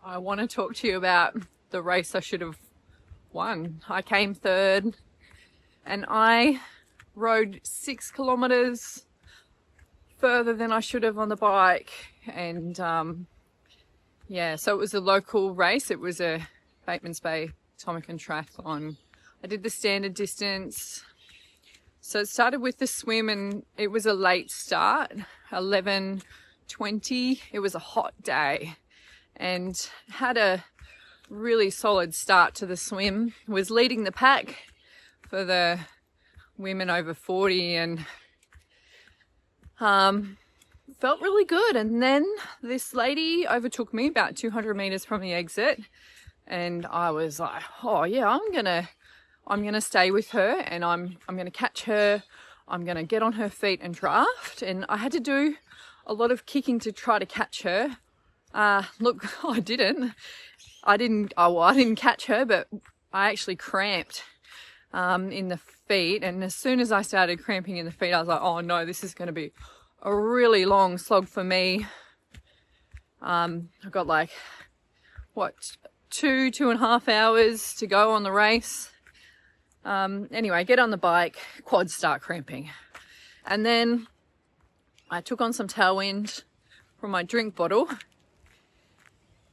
I want to talk to you about the race I should have won. I came third and I rode 6 kilometers further than I should have on the bike. And yeah, so it was a local race. It was a Bateman's Bay Atomic and Triathlon. I did the standard distance. So it started with the swim and it was a late start, 11:20. It was a hot day and had a really solid start to the swim. Was leading the pack for the women over 40 and felt really good. And then this lady overtook me about 200 meters from the exit and I was like, oh yeah, I'm gonna stay with her and I'm gonna catch her. I'm gonna get on her feet and draft. And I had to do a lot of kicking to try to catch her. Look, I didn't catch her, but I actually cramped in the feet. And as soon as I started cramping in the feet, I was like, oh no, this is going to be a really long slog for me. I've got like, 2.5 hours to go on the race. Anyway, get on the bike, quads start cramping. And then I took on some tailwind from my drink bottle.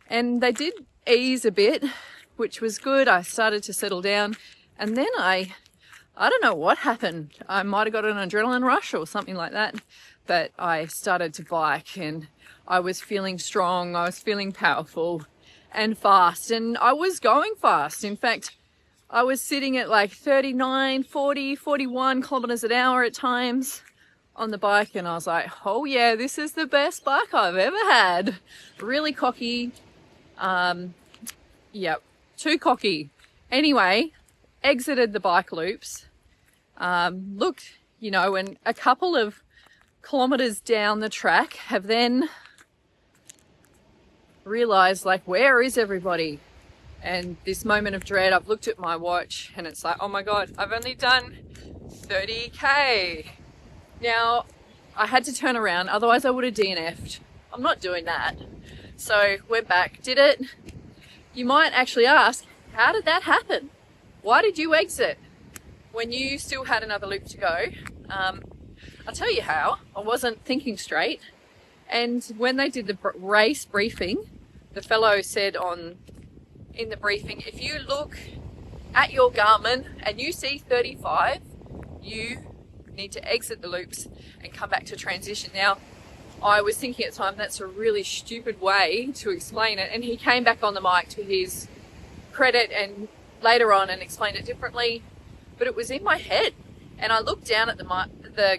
And they did ease a bit, which was good. I started to settle down. And then I don't know what happened. I might have got an adrenaline rush or something like that. But I started to bike and I was feeling strong. I was feeling powerful and fast. And I was going fast. In fact, I was sitting at like 39, 40, 41 kilometers an hour at times on the bike. And I was like, oh yeah, this is the best bike I've ever had. Really cocky. Yep, too cocky. Anyway, exited the bike loops. Looked, and a couple of kilometers down the track have then realized, like, where is everybody? And this moment of dread, I've looked at my watch and it's like, oh my God, I've only done 30K. Now, I had to turn around, otherwise I would have DNF'd. I'm not doing that. So went back, did it. You might actually ask, how did that happen? Why did you exit when you still had another loop to go? I'll tell you how. I wasn't thinking straight. And when they did the race briefing, the fellow said in the briefing, if you look at your Garmin and you see 35, you need to exit the loops and come back to transition. Now, I was thinking at the time, that's a really stupid way to explain it. And he came back on the mic to his credit and later on and explained it differently. But it was in my head. And I looked down at the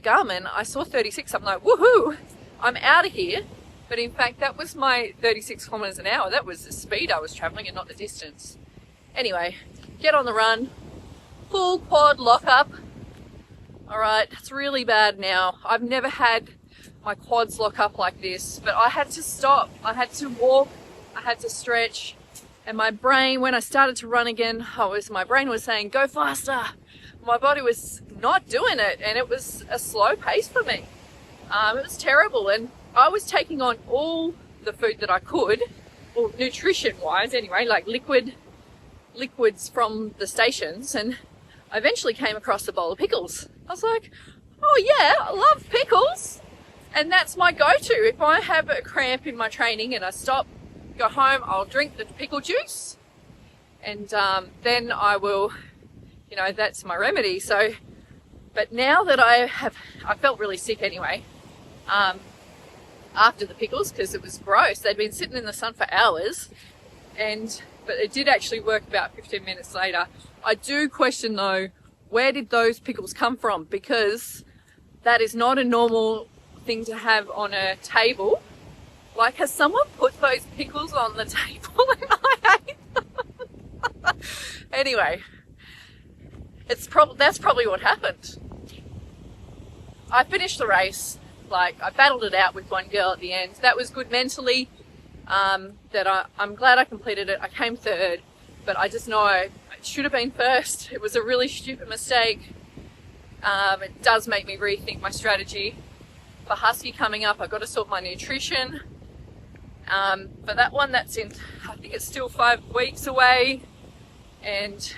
Garmin, I saw 36. I'm like, woohoo, I'm out of here. But in fact, that was my 36 kilometers an hour. That was the speed I was traveling and not the distance. Anyway, get on the run, full quad lock up. All right, it's really bad now. I've never had my quads lock up like this, but I had to stop. I had to walk, I had to stretch. And my brain, when I started to run again, my brain was saying, go faster. My body was not doing it, and it was a slow pace for me. It was terrible, and I was taking on all the food that I could, or nutrition-wise anyway, like liquids from the stations, and I eventually came across a bowl of pickles. I was like, oh yeah, I love pickles. And that's my go-to. If I have a cramp in my training and I stop, go home, I'll drink the pickle juice. And then I will, that's my remedy. So, but now that I felt really sick anyway, after the pickles, because it was gross. They'd been sitting in the sun for hours. But it did actually work about 15 minutes later. I do question though, where did those pickles come from? Because that is not a normal thing to have on a table. Like, has someone put those pickles on the table and I ate them? Anyway, that's probably what happened. I finished the race. Like, I battled it out with one girl at the end. That was good mentally. I'm glad I completed it. I came third, but I just know I should have been first. It was a really stupid mistake. It does make me rethink my strategy. For Husky coming up, I've got to sort my nutrition. But that one, that's in, I think it's still 5 weeks away, and